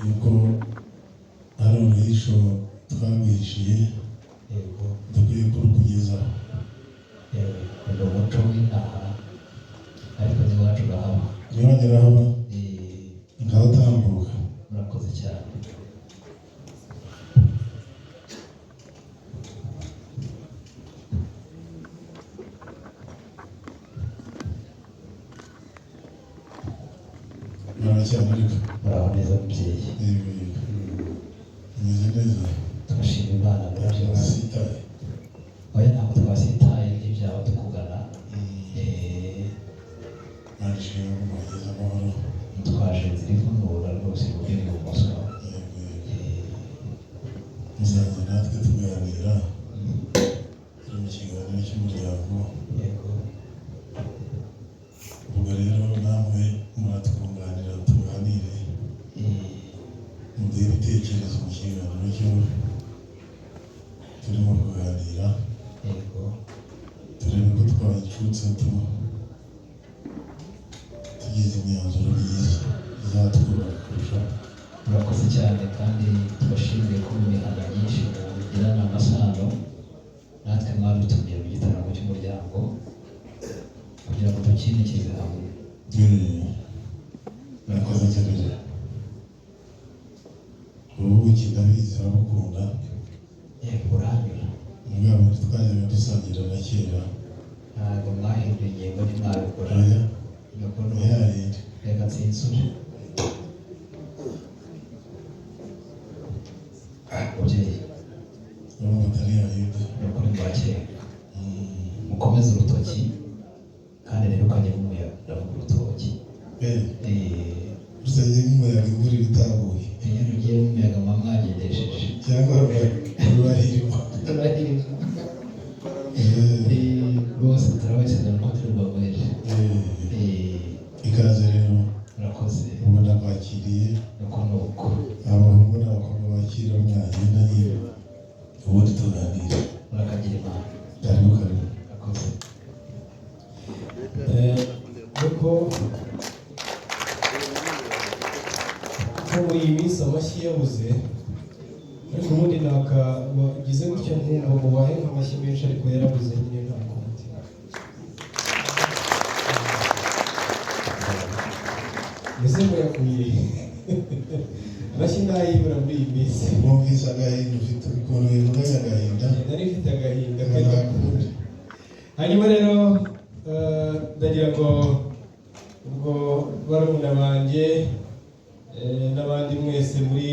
yuko hari uruhisho twabwishiye dukwiye kurukugezaho. Ni umuco w'inaha ariko n'iwacu urahaba. N'iwanyu urahaba ngaho utambuka. Murakoze cyane. Muraho neza mubyeyi. Meze neza. Turashima Imana muri byose. Oya ntabwo twasitaye n'ibyaba tukugana. Nashimye ko mwageze amahoro. Twaje ziri kunura rwose iburyo n'ibumoso. Muzaza natwe tuganira turi mu kiganiro cy'umuryango. Ubwo rero namwe muratwunganira tuganire muduhe ibitekerezo mu kiganiro cyo turimo kuganira, turebe ko twayicutse tugize imyanzuro myiza izatwubaka kurushaho. Murakoze cyane kandi tubashimiye ko mu mihanda myinshi mugirana amasano natwe mwadutumiye mu gitaramo cy'umuryango kugira ngo dukinikize hamwe. Murakoze cyane. Ubu ndabizi urabukunda. Uranyura. Mugabo twajyaga dusangira na kera. Ntabwo mwahinduye ingingo ntimwabikora. Reka tsinsure. Mubyeyi. Urumva atari yahinde. Nukuri mbakira. Mukomeze urutoki kandi rero ukajya nk'umuyaga ndavuga urutoki. Rusenge nk'umuyaga imvura ibitaguye. Iyo rugiye nk'umuyaga muba mwagendesheje. Cyangwa rurahirima. Rwose turabashyizana ko turi babaje. Ikaze rero. Murakoze. Ubu ndakwakiriye. Nuko. Abahungu n'abakobwa bakira mwagenda niba ubundi tuganira. Murakagira Imana. Karibu. Murakoze. Kuko muri iyi minsi amashyi yabuze ariko ubundi nakagize gutya nkumva ngo wahe nk'amashyi menshi ariko yarabuze nyine nta kundi. Mbese muyakuye amashyi ntayibura muri iyi minsi. Mwumvise agahinda ufite ukuntu bivuganye agahinda. Nari mfite agahinda k'agahinda. Hanyuma rero ndagira ngo ubwo barumuna banjye n'abandi mwese muri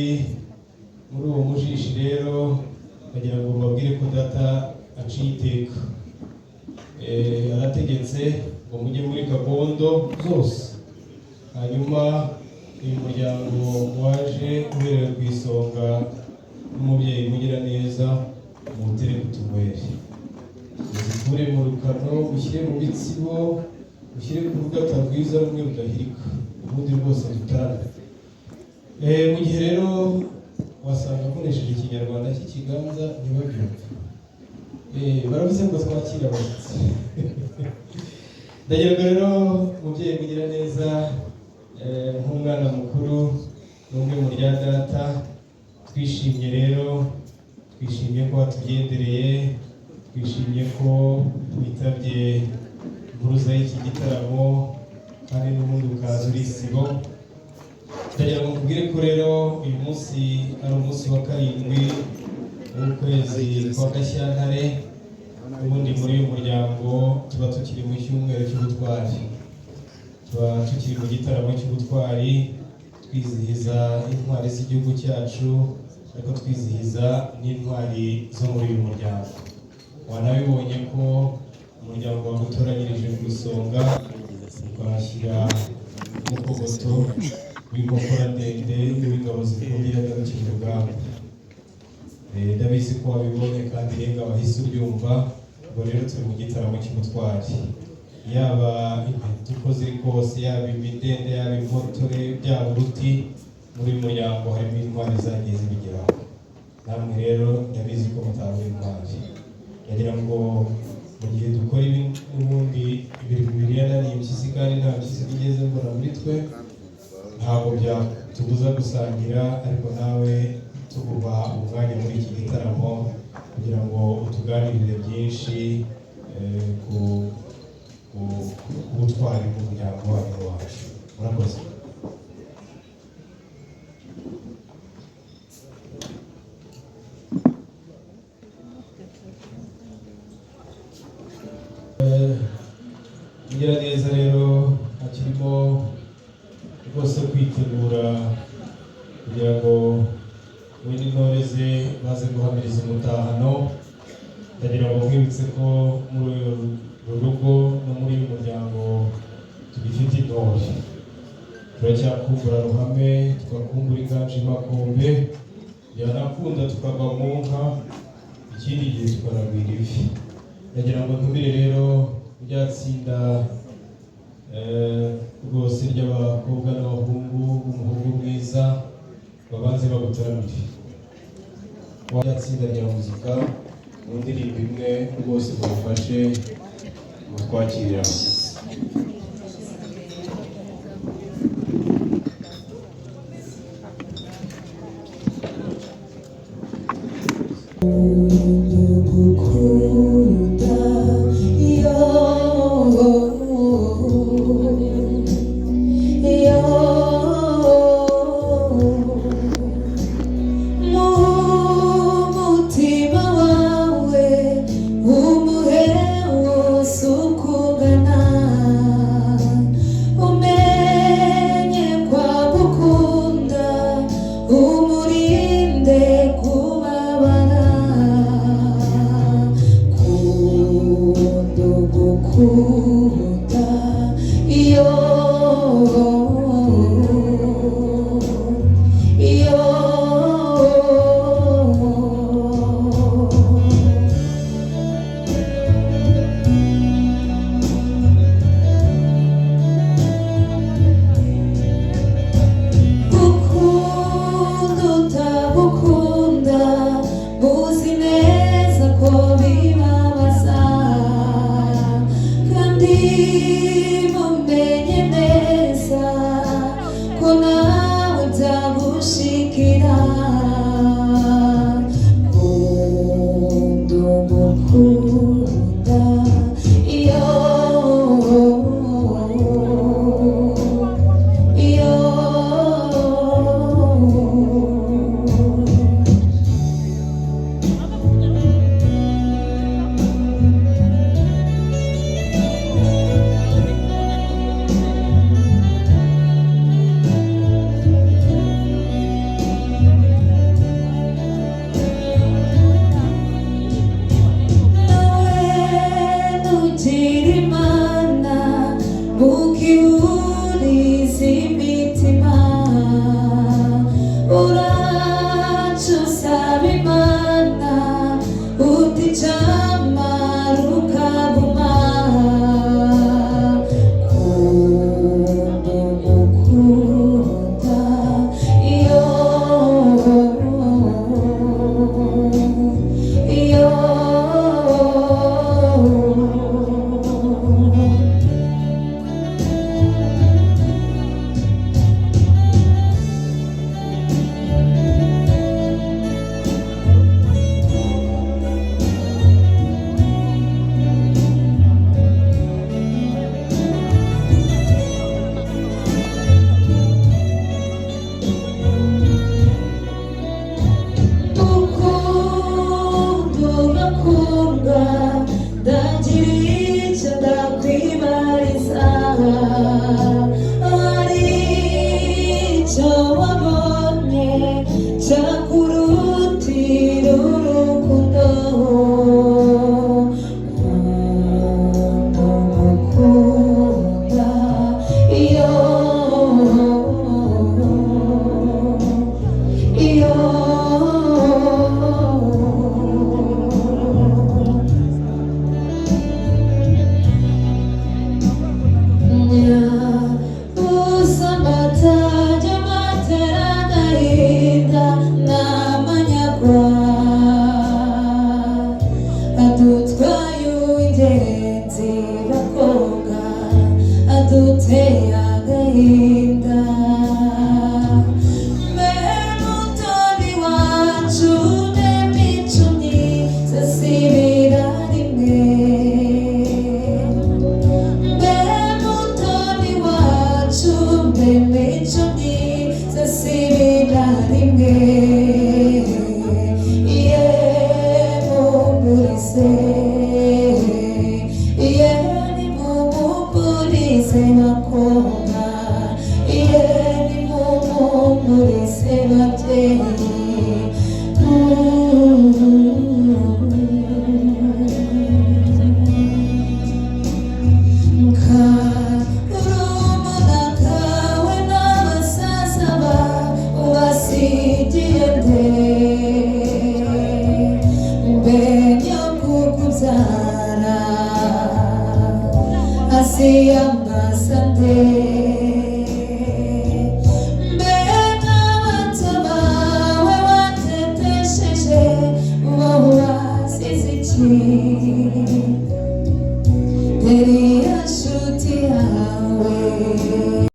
uwo mujishi rero ndagira ngo mbabwire ko data aciye iteka. Arategetse ngo mujye muri gakondo zose. Hanyuma uyu muryango waje uhereye ku isonga n'umubyeyi mugira neza muwutere ku tugweri. Uzikure mu rukano, ushyire mu bitsibo, ushyire ku rugata rwiza rumwe rudahirika, ubundi rwose dutarame. Mu gihe rero wasanga akoresheje ikinyarwanda cy'ikiganza ntibabyumve. Baravuze ngo twakira abashyitsi. Ndagira ngo rero umubyeyi mugira neza nk'umwana mukuru n'umwe mu rya data twishimye rero, twishimiye ko watugendereye, twishimiye ko witabye impuruza y'iki gitaramo kandi n'ubundi ukaza uri isibo. Ndagira ngo nkubwire ko rero uyu munsi ari umunsi wa karindwi w'ukwezi kwa Gashyantare. Ubundi muri uyu muryango tuba tukiri mu cyumweru cy'ubutwari, tuba tukiri mu gitaramo cy'ubutwari twizihiza intwari z'igihugu cyacu ariko twizihiza n'intwari zo muri uyu muryango. Wanabibonye ko umuryango wagutoranyirije ku isonga ukahashyira umukogoto w'inkokora ndende w'ingabo zikomeye agarukije urugamba. Ndabizi ko wabibonye kandi renga wahise ubyumva. Ubwo rero turi mu gitaramo cy'ubutwari, yaba impeta uko ziri kose, yaba imidende, yaba impotore, byaba uruti, muri uyu muryango harimo intwari zagiye zibigeraho. Namwe rero ndabizi ko mutabaye intwari. Ndagira ngo mu gihe dukora ubundi ibintu bibiri yananiye impyisi kandi nta mpyisi igeze mbona muri twe, ntabwo tubuza gusangira, ariko nawe tuguha umwanya muri iki gitaramo kugira ngo utuganirire byinshi ku butwari bw'umuryango wacu. Murakoze. Kugira neza rero hakirimo rwose kwitegura kugira ngo we n'intore ze baze guhamiriza umutahano. Ndagira ngo mwibutse ko muri uru rugo no muri uyu muryango tugifite intore. Turacyakumbura Ruhame, tugakumbura Inganji Makombe, yanakunda tukava mu nka, ikindi gihe tukaragwira ivi. Ndagira ngo ntumire rero rya tsinda rwose ry'abakobwa n'abahungu b'umuhungu mwiza babanze bagutaramire. Rya tsinda rya muzika mu ndirimbo imwe rwose bagufashe mu twakirira abashyitsi. imico myiza si ibina rimwe mumurize nimumumurize bakobwa nimumumurize babyeyi Daddy